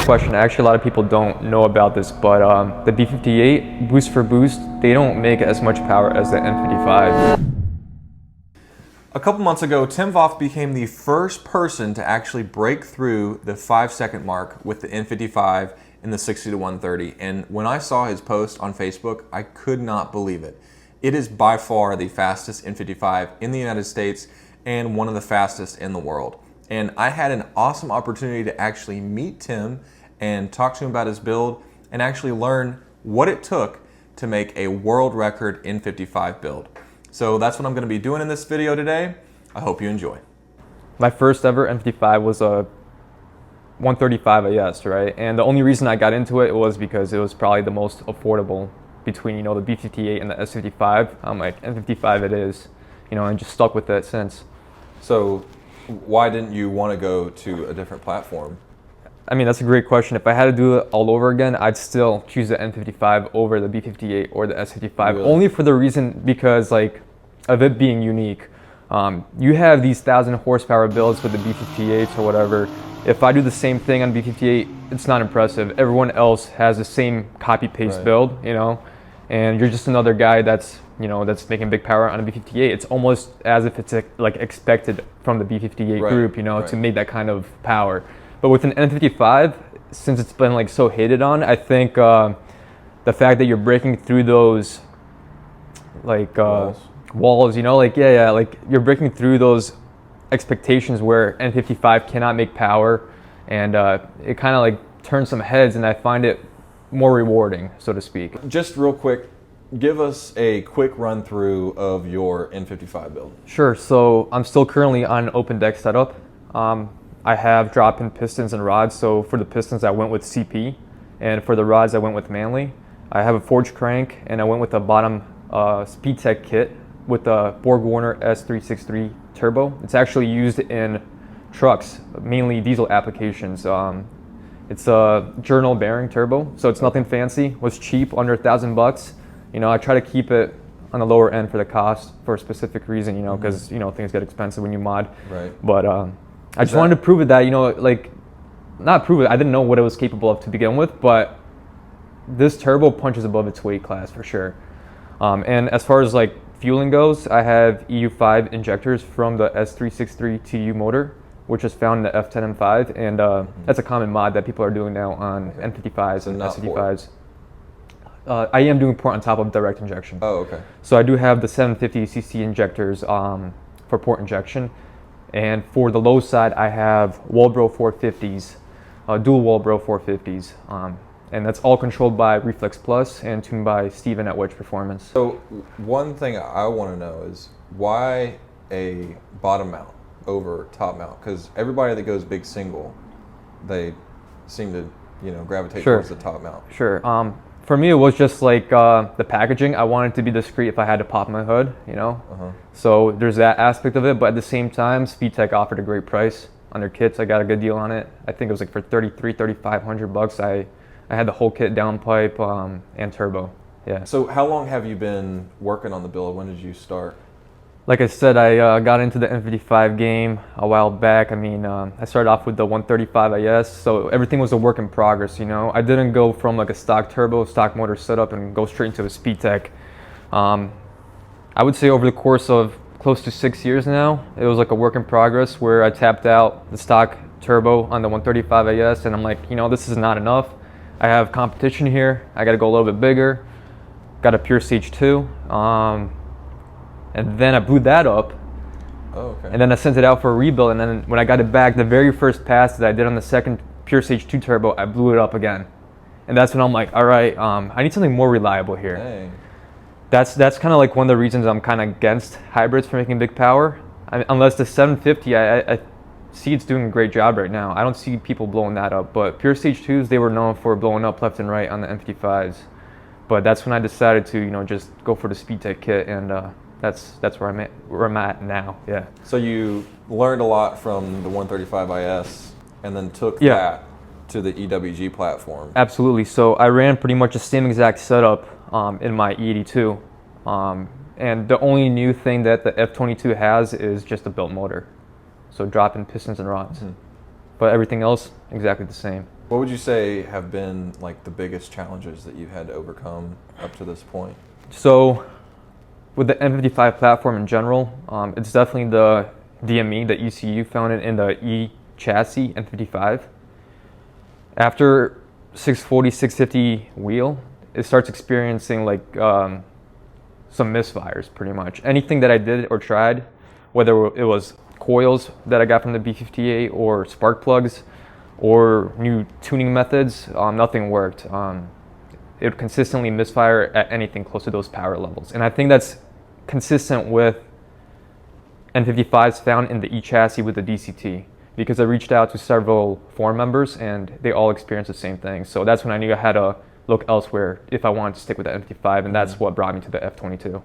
question. Actually, a lot of people don't know about this, but the B58, boost for boost, they don't make as much power as the N55. A couple months ago, Tim Vovk became the first person to actually break through the 5-second mark with the N55 in the 60 to 130. And when I saw his post on Facebook, I could not believe it. It is by far the fastest N55 in the United States and one of the fastest in the world. And I had an awesome opportunity to actually meet Tim and talk to him about his build and actually learn what it took to make a world record N55 build. So that's what I'm going to be doing in this video today. I hope you enjoy. My first ever N55 was a 135 AS, right? And the only reason I got into it was because it was probably the most affordable between, you know, the B58 and the S55. I'm like, N55 it is, you know, and just stuck with it since. So why didn't you want to go to a different platform? I mean, that's a great question. If I had to do it all over again, I'd still choose the N55 over the B58 or the S55. Really? Only for the reason because, like, of it being unique. You have these 1,000 horsepower builds with the B58s or whatever. If I do the same thing on B58, it's not impressive. Everyone else has the same copy-paste build, you know, and you're just another guy that's, you know, that's making big power on a B58. It's almost as if it's like expected from the B58 group, you know, to make that kind of power. But with an N55, since it's been like so hated on, I think the fact that you're breaking through those like walls, you know, like like you're breaking through those expectations where N55 cannot make power, and it kind of like turns some heads, and I find it more rewarding, so to speak. Just real quick, give us a quick run through of your N55 build. Sure. So I'm still currently on an open deck setup. I have drop-in pistons and rods. So for the pistons, I went with CP, and for the rods, I went with Manley. I have a forged crank, and I went with a bottom Speedtech kit with the Borg-Warner S363 turbo. It's actually used in trucks, mainly diesel applications. It's a journal bearing turbo, so it's nothing fancy. It was cheap, under $1,000. You know, I try to keep it on the lower end for the cost for a specific reason, you know, because you know things get expensive when you mod. Right. But I just wanted to prove it that, you know, like, not prove it. I didn't know what it was capable of to begin with, but this turbo punches above its weight class for sure. And as far as like fueling goes, I have EU5 injectors from the S363 TU motor, which is found in the F10M5, and that's a common mod that people are doing now on N55s and S55s. I am doing port on top of direct injection. Oh, okay. So I do have the 750cc injectors for port injection, and for the low side, I have Walbro 450s, dual Walbro 450s, and that's all controlled by Reflex Plus and tuned by Steven at Wedge Performance. So one thing I want to know is why a bottom mount over top mount? Because everybody that goes big single, they seem to, you know, gravitate towards the top mount. Sure. For me, it was just like the packaging. I wanted to be discreet if I had to pop my hood, you know. So there's that aspect of it, but at the same time, Speedtech offered a great price on their kits. I got a good deal on it. I think it was like for $3,500. I had the whole kit, downpipe and turbo. Yeah. So how long have you been working on the build? When did you start? Like I said, I got into the N55 game a while back. I mean, I started off with the 135 AS, so everything was a work in progress, you know. I didn't go from like a stock turbo, stock motor setup and go straight into a Speedtech. I would say over the course of close to 6 years now, it was like a work in progress where I tapped out the stock turbo on the 135 AS, and I'm like, you know, this is not enough. I have competition here. I got to go a little bit bigger. Got a Pure Stage 2. And then I blew that up. Oh, okay. And then I sent it out for a rebuild, and then when I got it back, the very first pass that I did on the second Pure Stage 2 turbo, I blew it up again. And that's when I'm like, all right, I need something more reliable here. Dang. That's kind of like one of the reasons I'm kind of against hybrids for making big power. Unless the 750, I see it's doing a great job right now. I don't see people blowing that up, but Pure Stage 2s, they were known for blowing up left and right on the N55s. But that's when I decided to, you know, just go for the Speedtech kit, and that's where I'm at now. Yeah. So you learned a lot from the 135 IS and then took that to the EWG platform. Absolutely. So I ran pretty much the same exact setup in my E82. And the only new thing that the F22 has is just a built motor. So drop-in pistons and rods. But everything else, exactly the same. What would you say have been like the biggest challenges that you've had to overcome up to this point? So with the N55 platform in general, it's definitely the DME, the ECU found in the E chassis N55. After 640, 650 wheel, it starts experiencing like some misfires pretty much. Anything that I did or tried, whether it was coils that I got from the B58 or spark plugs or new tuning methods, nothing worked. It would consistently misfire at anything close to those power levels. And I think that's consistent with N55s found in the E chassis with the DCT, because I reached out to several forum members and they all experienced the same thing. So that's when I knew I had to look elsewhere if I wanted to stick with the N55, and that's what brought me to the F22.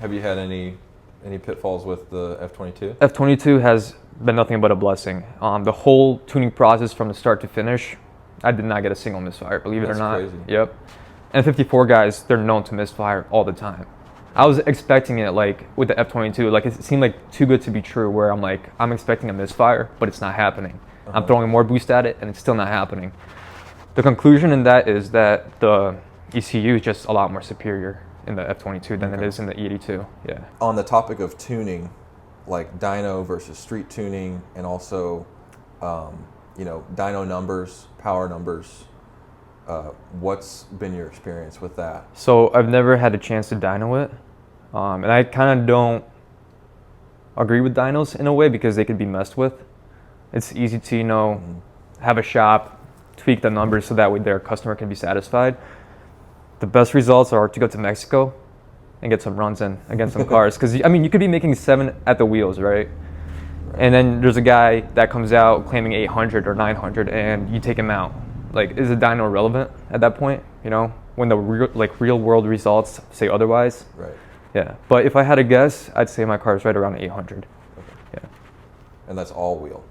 Have you had any pitfalls with the F22? F22 has been nothing but a blessing. The whole tuning process from the start to finish, I did not get a single misfire, believe it or not. That's crazy. Yep. N54 guys, they're known to misfire all the time. I was expecting it like with the F22, like it seemed like too good to be true, where I'm like, I'm expecting a misfire, but it's not happening. I'm throwing more boost at it and it's still not happening. The conclusion in that is that the ECU is just a lot more superior in the F22 than it is in the E82. Yeah. On the topic of tuning, like dyno versus street tuning, and also, dyno numbers, power numbers, what's been your experience with that? So I've never had a chance to dyno it. And I kind of don't agree with dynos in a way because they could be messed with. It's easy to, have a shop, tweak the numbers so that way their customer can be satisfied. The best results are to go to Mexico and get some runs in against some cars. Because, you could be making 7 at the wheels, right? And then there's a guy that comes out claiming 800 or 900 and you take him out. Like, is a dyno relevant at that point? When the real world results say otherwise? Right. Yeah, but if I had to guess, I'd say my car is right around 800. Okay. Yeah. And that's all wheel?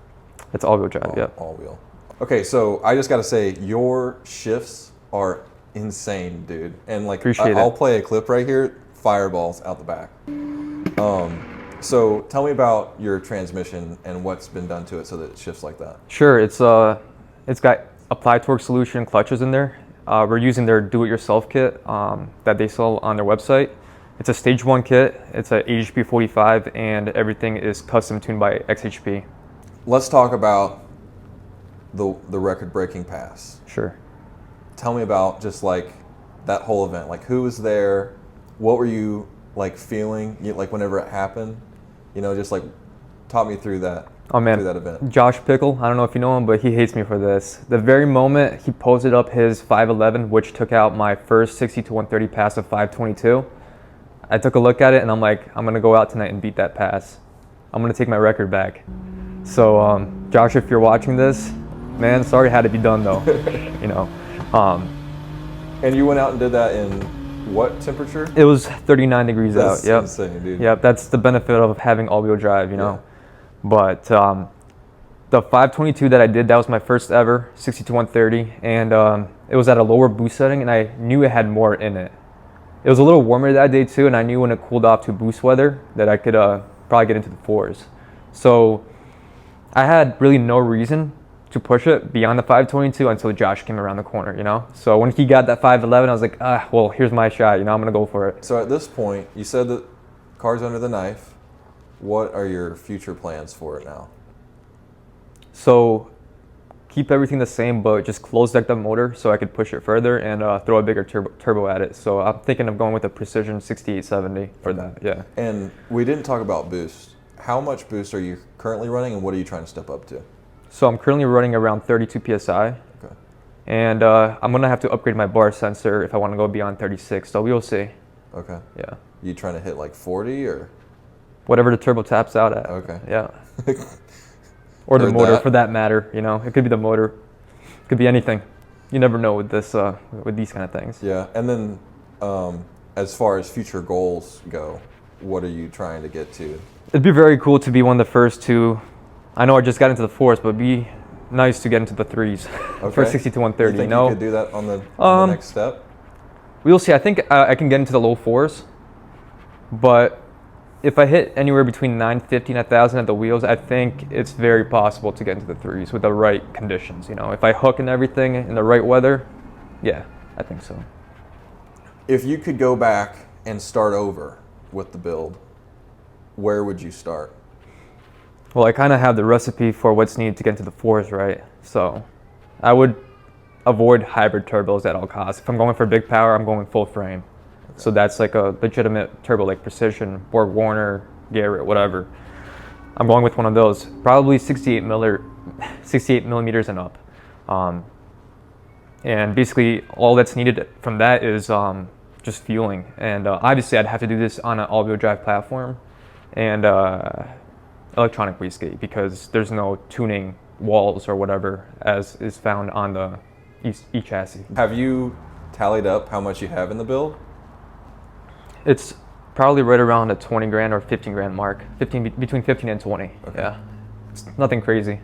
It's all-wheel drive, yeah. All wheel. Okay, so I just got to say, your shifts are insane, dude. And I'll play a clip right here, fireballs out the back. So tell me about your transmission and what's been done to it so that it shifts like that. Sure, it's got applied torque solution clutches in there. We're using their do-it-yourself kit that they sell on their website. It's a stage 1 kit, it's a HP 45, and everything is custom tuned by XHP. Let's talk about the record-breaking pass. Sure. Tell me about just like that whole event. Like, who was there? What were you like feeling? Like whenever it happened, just like talk me through that. Oh man, through that event. Josh Pickle, I don't know if you know him, but he hates me for this. The very moment he posted up his 511, which took out my first 60 to 130 pass of 522, I took a look at it and I'm like, I'm gonna go out tonight and beat that pass. I'm gonna take my record back. So Josh, if you're watching this, man, sorry it had to be done though. And you went out and did that in what temperature? It was 39 degrees out. Yep. That's insane, dude. Yep, that's the benefit of having all-wheel drive, Yeah. But the 522 that I did, that was my first ever 60 to 130, and it was at a lower boost setting, and I knew it had more in it. It was a little warmer that day too, and I knew when it cooled off to boost weather that I could probably get into the 4s. So I had really no reason to push it beyond the 522 until Josh came around the corner, So when he got that 511, I was like, well, here's my shot, I'm gonna go for it. So at this point, you said that car's under the knife. What are your future plans for it now? So keep everything the same, but just close deck the motor so I could push it further and throw a bigger turbo at it. So I'm thinking of going with a Precision 6870 for that, yeah. And we didn't talk about boost. How much boost are you currently running, and what are you trying to step up to? So I'm currently running around 32 PSI. Okay. And I'm gonna have to upgrade my bar sensor if I want to go beyond 36, so we'll see. Okay. Yeah. You trying to hit like 40 or? Whatever the turbo taps out at. Okay. Yeah. Or the Heard motor that. for that matter, It could be the motor. It could be anything. You never know with this, with these kind of things. Yeah. And then as far as future goals go, what are you trying to get to? It'd be very cool to be one of the first to, I know I just got into the 4s, but it'd be nice to get into the 3s. Okay. For 60 to 130, you think you could do that on the next step? We'll see. I think I can get into the low 4s, but if I hit anywhere between 950 and 1,000 at the wheels, I think it's very possible to get into the threes with the right conditions. You know, if I hook and everything in the right weather, yeah, I think so. If you could go back and start over with the build, where would you start? Well, I kind of have the recipe for what's needed to get into the fours, right? So I would avoid hybrid turbos at all costs. If I'm going for big power, I'm going full frame. Okay. So that's like a legitimate turbo, like Precision, Borg Warner, Garrett, whatever. I'm going with one of those, probably 68 millimeters and up. And basically all that's needed from that is just fueling. And obviously I'd have to do this on an all-wheel drive platform and electronic wastegate, because there's no tuning walls or whatever as is found on the e-chassis. Have you tallied up how much you have in the build? It's probably right around a 20 grand or 15 grand mark. Between 15 and 20. Okay. Yeah. It's nothing crazy.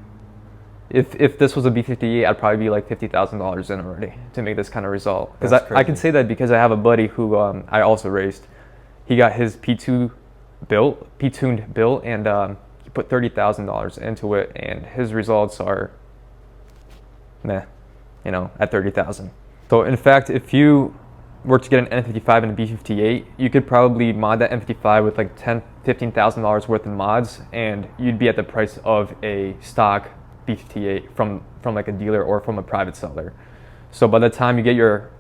If this was a B58, I'd probably be like $50,000 in already to make this kind of result. Because I can say that because I have a buddy who I also raced. He got his P2 tuned built, and he put $30,000 into it, and his results are meh, you know, at 30,000. So in fact, if you were to get an N55 and a B58, you could probably mod that N55 with like $15,000 worth of mods, and you'd be at the price of a stock B58 from like a dealer or from a private seller. So by the time you get your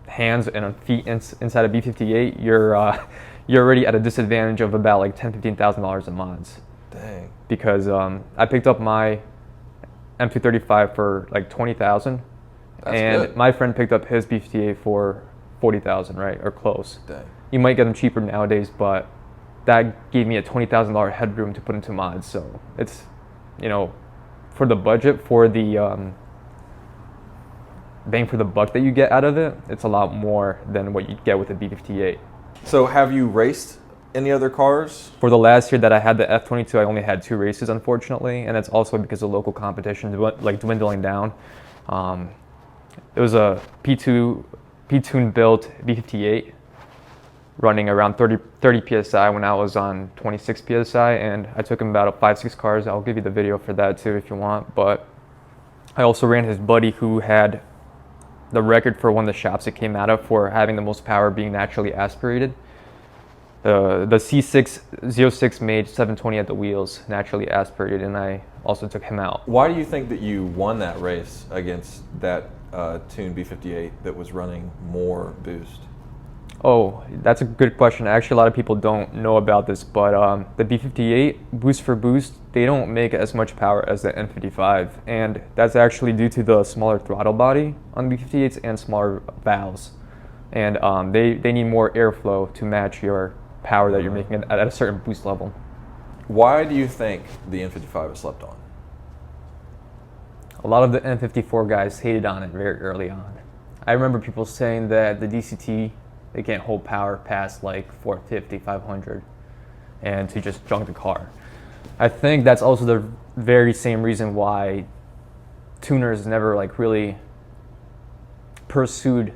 hands and feet inside a B58, you're already at a disadvantage of about like $10,000-$15,000 in mods. Dang. Because I picked up my M235 for like $20,000, and good. my friend picked up his B58 for $40,000, right, or close. Dang. You might get them cheaper nowadays, but that gave me a $20,000 headroom to put into mods. So it's, you know, for the budget, for the bang for the buck that you get out of it, it's a lot more than what you'd get with a B58. So have you raced any other cars? For the last year that I had the F22, I only had 2 races, unfortunately, and that's also because of local competition dwindling down. It was a P-tuned built B58 running around 30 PSI when I was on 26 PSI, and I took him about 5-6 cars. I'll give you the video for that too if you want, but I also ran his buddy who had the record for one of the shops it came out of for having the most power being naturally aspirated. The C606 made 720 at the wheels, naturally aspirated, and I also took him out. Why do you think that you won that race against that tuned B58 that was running more boost? Oh, that's a good question. Actually, a lot of people don't know about this, but the B58, boost for boost, they don't make as much power as the N55, and that's actually due to the smaller throttle body on B58s and smaller valves, and they need more airflow to match your power that you're making at a certain boost level. Why do you think the N55 is slept on? A lot of the N54 guys hated on it very early on. I remember people saying that the DCT, they can't hold power past like 450, 500, and to just junk the car. I think that's also the very same reason why tuners never like really pursued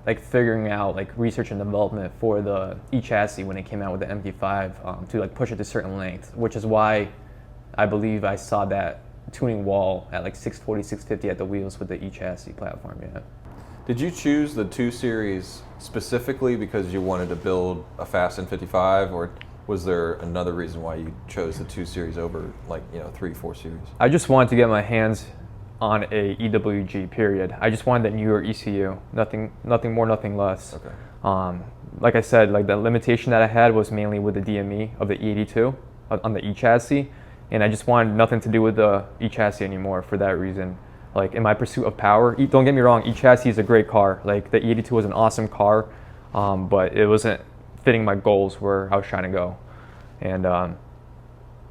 like figuring out like research and development for the e-chassis when it came out with the MD5 to like push it to a certain length, which is why I believe I saw that tuning wall at like 640, 650 at the wheels with the e-chassis platform, yeah. Did you choose the 2 Series specifically because you wanted to build a fast N55, or was there another reason why you chose the 2 Series over like, you know, 3, 4 Series? I just wanted to get my hands on a EWG, period. I just wanted that newer ECU, nothing more, nothing less. Okay. Like I said, like the limitation that I had was mainly with the DME of the E82 on the e-chassis, and I just wanted nothing to do with the e-chassis anymore for that reason. Like in my pursuit of power, don't get me wrong, e-chassis is a great car. Like the E82 was an awesome car, but it wasn't fitting my goals where I was trying to go. And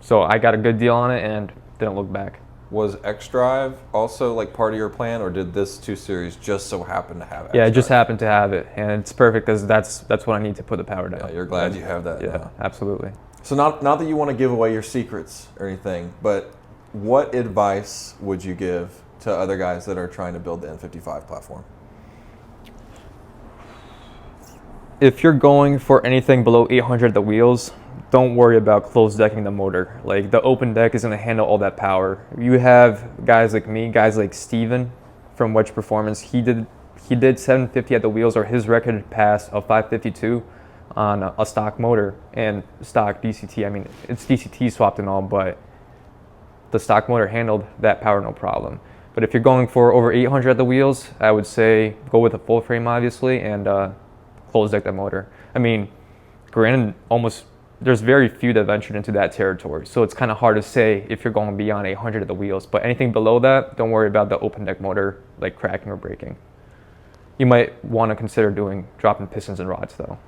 so I got a good deal on it and didn't look back. Was X-Drive also like part of your plan, or did this 2 Series just so happen to have X-Drive? Yeah, it just happened to have it, and it's perfect because that's what I need to put the power down. Yeah, you're glad you have that. Yeah, absolutely. So not that you want to give away your secrets or anything, but what advice would you give to other guys that are trying to build the N55 platform? if you're going for anything below 800 at the wheels, don't worry about closed decking the motor. Like the open deck is going to handle all that power. You have guys like me, guys like Steven from Wedge Performance. He did 750 at the wheels, or his record passed of 552 on a stock motor and stock DCT. I mean, it's DCT swapped and all, but the stock motor handled that power no problem. But if you're going for over 800 at the wheels, I would say go with a full frame, obviously, and close deck that motor. I mean, granted, there's very few that ventured into that territory, so it's kind of hard to say if you're going beyond 800 at the wheels. But anything below that, don't worry about the open deck motor like cracking or breaking. You might want to consider dropping pistons and rods though.